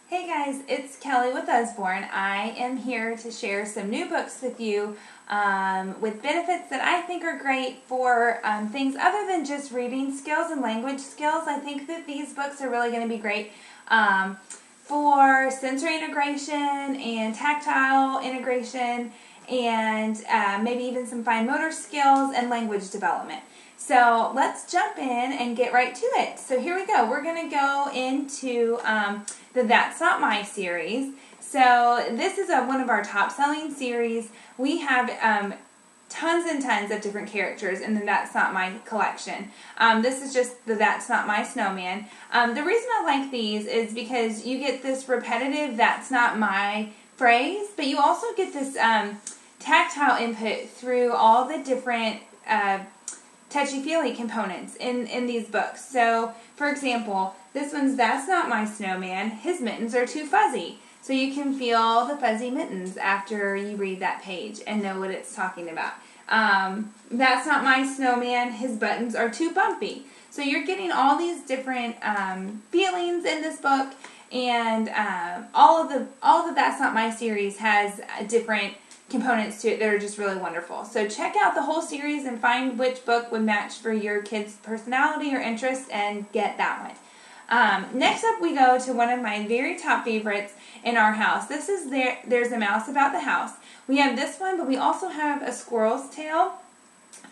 Hey guys, it's Kelly with Usborne. I am here to share some new books with you with benefits that I think are great for things other than just reading skills and language skills. I think that these books are really going to be great for sensory integration and tactile integration and maybe even some fine motor skills and language development. So let's jump in and get right to it. So here we go. We're going to go into the That's Not My series. So this is one of our top-selling series. We have tons and tons of different characters in the That's Not My collection. This is just the That's Not My Snowman. The reason I like these is because you get this repetitive That's Not My phrase, but you also get this tactile input through all the different touchy-feely components in these books. So, for example, this one's That's Not My Snowman. His mittens are too fuzzy. So you can feel the fuzzy mittens after you read that page and know what it's talking about. That's Not My Snowman. His buttons are too bumpy. So you're getting all these different feelings in this book, and all of the That's Not My series has different components to it that are just really wonderful. So check out the whole series and find which book would match for your kid's personality or interest and get that one. Next up we go to one of my very top favorites in our house. This is There's a Mouse About the House. We have this one, but we also have A Squirrel's Tale.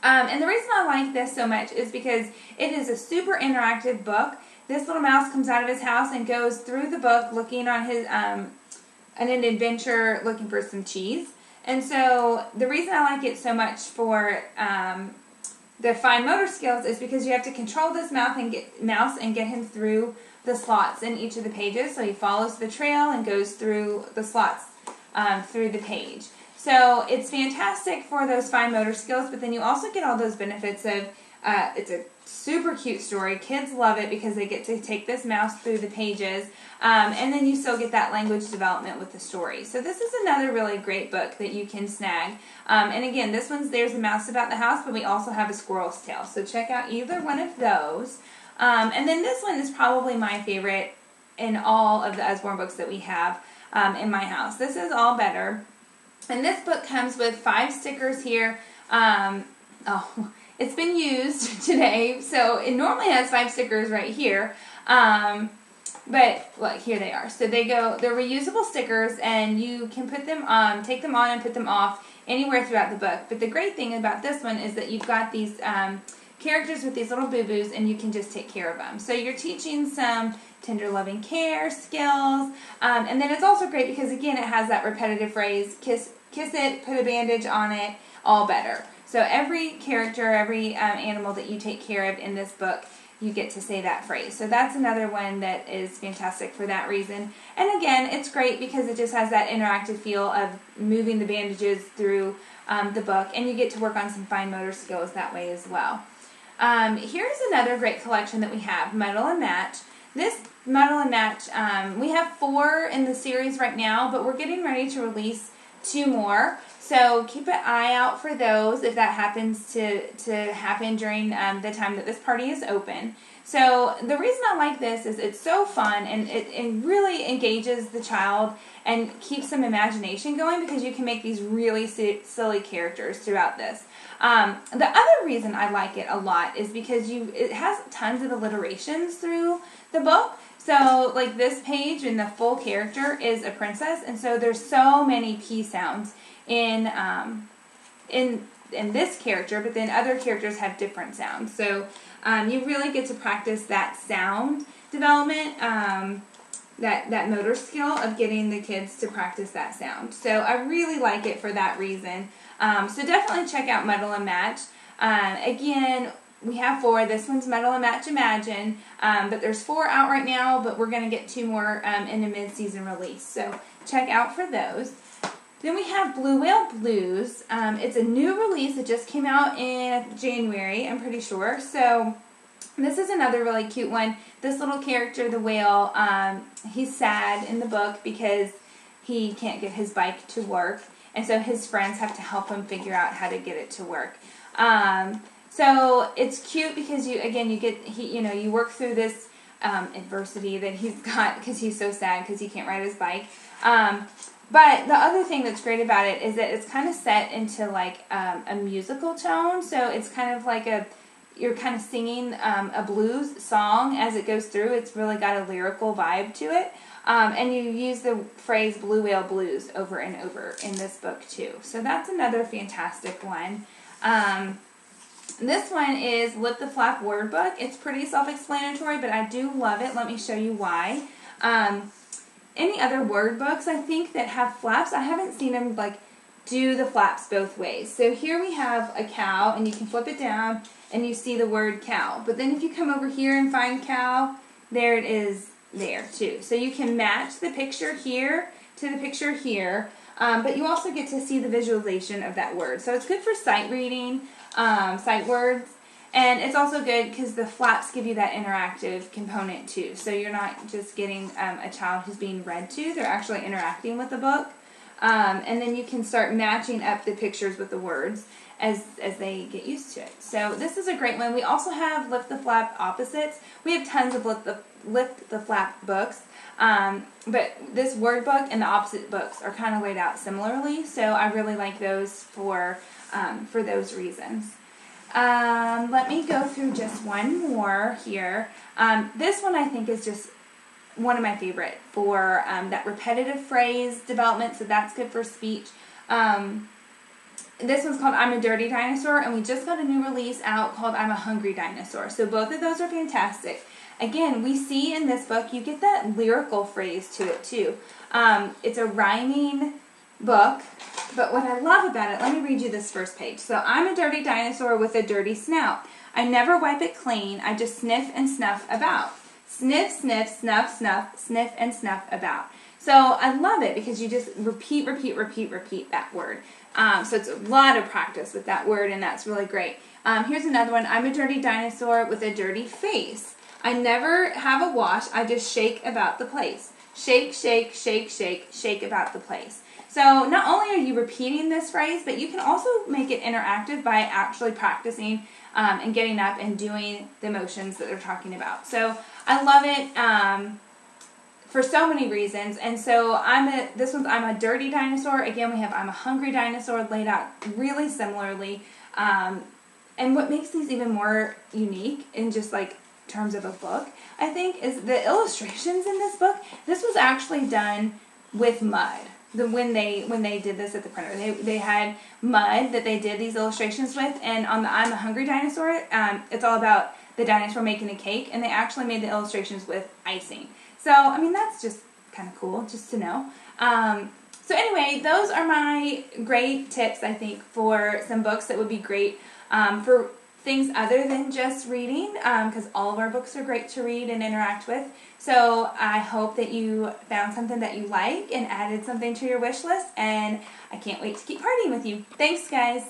And the reason I like this so much is because it is a super interactive book. This little mouse comes out of his house and goes through the book looking on an adventure looking for some cheese. And so the reason I like it so much for the fine motor skills is because you have to control this mouse and get him through the slots in each of the pages. So he follows the trail and goes through the slots through the page. So it's fantastic for those fine motor skills, but then you also get all those benefits of it's a super cute story. Kids love it because they get to take this mouse through the pages, and then you still get that language development with the story. So this is another really great book that you can snag. And again, this one's There's a Mouse About the House, but we also have A Squirrel's Tale. So check out either one of those. And then this one is probably my favorite in all of the Usborne books that we have in my house. This is All Better. And this book comes with 5 stickers here. It's been used today, so it normally has 5 stickers right here, but look, here they are. So they're reusable stickers, and you can put them take them on and put them off anywhere throughout the book. But the great thing about this one is that you've got these characters with these little boo-boos, and you can just take care of them. So you're teaching some tender loving care skills, and then it's also great because, again, it has that repetitive phrase, kiss it, put a bandage on it, all better. So every character, every animal that you take care of in this book, you get to say that phrase. So that's another one that is fantastic for that reason. And again, it's great because it just has that interactive feel of moving the bandages through the book, and you get to work on some fine motor skills that way as well. Here's another great collection that we have, Muddle and Match. This Muddle and Match, we have 4 in the series right now, but we're getting ready to release 2 more. So keep an eye out for those if that happens to happen during the time that this party is open. So the reason I like this is it's so fun, and it really engages the child and keeps some imagination going because you can make these really silly characters throughout this. The other reason I like it a lot is because it has tons of alliterations through the book. So like this page and the full character is a princess, and so there's so many P sounds in this character, but then other characters have different sounds. So you really get to practice that sound development, that motor skill of getting the kids to practice that sound. So I really like it for that reason. So definitely check out Muddle and Match. Again, we have 4. This one's Muddle and Match Imagine, but there's 4 out right now, but we're going to get 2 more in a mid-season release. So check out for those. Then we have Blue Whale Blues. It's a new release. It just came out in January, I'm pretty sure. So this is another really cute one. This little character, the whale, he's sad in the book because he can't get his bike to work. And so his friends have to help him figure out how to get it to work. So it's cute because you work through this adversity that he's got because he's so sad because he can't ride his bike. But the other thing that's great about it is that it's kind of set into like a musical tone. So it's kind of like you're kind of singing a blues song as it goes through. It's really got a lyrical vibe to it. And you use the phrase Blue Whale Blues over and over in this book too. So that's another fantastic one. This one is Lip the Flap Word Book. It's pretty self-explanatory, but I do love it. Let me show you why. Any other word books, I think, that have flaps, I haven't seen them like do the flaps both ways. So here we have a cow, and you can flip it down, and you see the word cow. But then if you come over here and find cow, there it is there too. So you can match the picture here to the picture here, but you also get to see the visualization of that word. So it's good for sight reading, sight words. And it's also good because the flaps give you that interactive component too. So you're not just getting a child who's being read to, they're actually interacting with the book. And then you can start matching up the pictures with the words as they get used to it. So this is a great one. We also have Lift the Flap opposites. We have tons of Lift the Flap books. But this word book and the opposite books are kind of laid out similarly. So I really like those for those reasons. Let me go through just one more here. This one I think is just one of my favorite for that repetitive phrase development, so that's good for speech. This one's called I'm a Dirty Dinosaur, and we just got a new release out called I'm a Hungry Dinosaur. So both of those are fantastic. Again, we see in this book, you get that lyrical phrase to it too. It's a rhyming book, but what I love about it, let me read you this first page. So, I'm a dirty dinosaur with a dirty snout. I never wipe it clean, I just sniff and snuff about. Sniff, sniff, snuff, snuff, sniff and snuff about. So, I love it because you just repeat that word. So, it's a lot of practice with that word, and that's really great. Here's another one. I'm a dirty dinosaur with a dirty face. I never have a wash, I just shake about the place. Shake, shake, shake, shake, shake about the place. So not only are you repeating this phrase, but you can also make it interactive by actually practicing and getting up and doing the motions that they're talking about. So I love it for so many reasons. And so I'm a dirty dinosaur. Again, we have I'm a hungry dinosaur laid out really similarly. And what makes these even more unique in just like terms of a book, I think, is the illustrations in this book. This was actually done with mud. When they did this at the printer, they had mud that they did these illustrations with, and on the I'm a Hungry Dinosaur, it's all about the dinosaur making a cake, and they actually made the illustrations with icing. So, I mean, that's just kind of cool, just to know. So anyway, those are my great tips, I think, for some books that would be great for things other than just reading, because all of our books are great to read and interact with. So I hope that you found something that you like and added something to your wish list, and I can't wait to keep partying with you. Thanks, guys.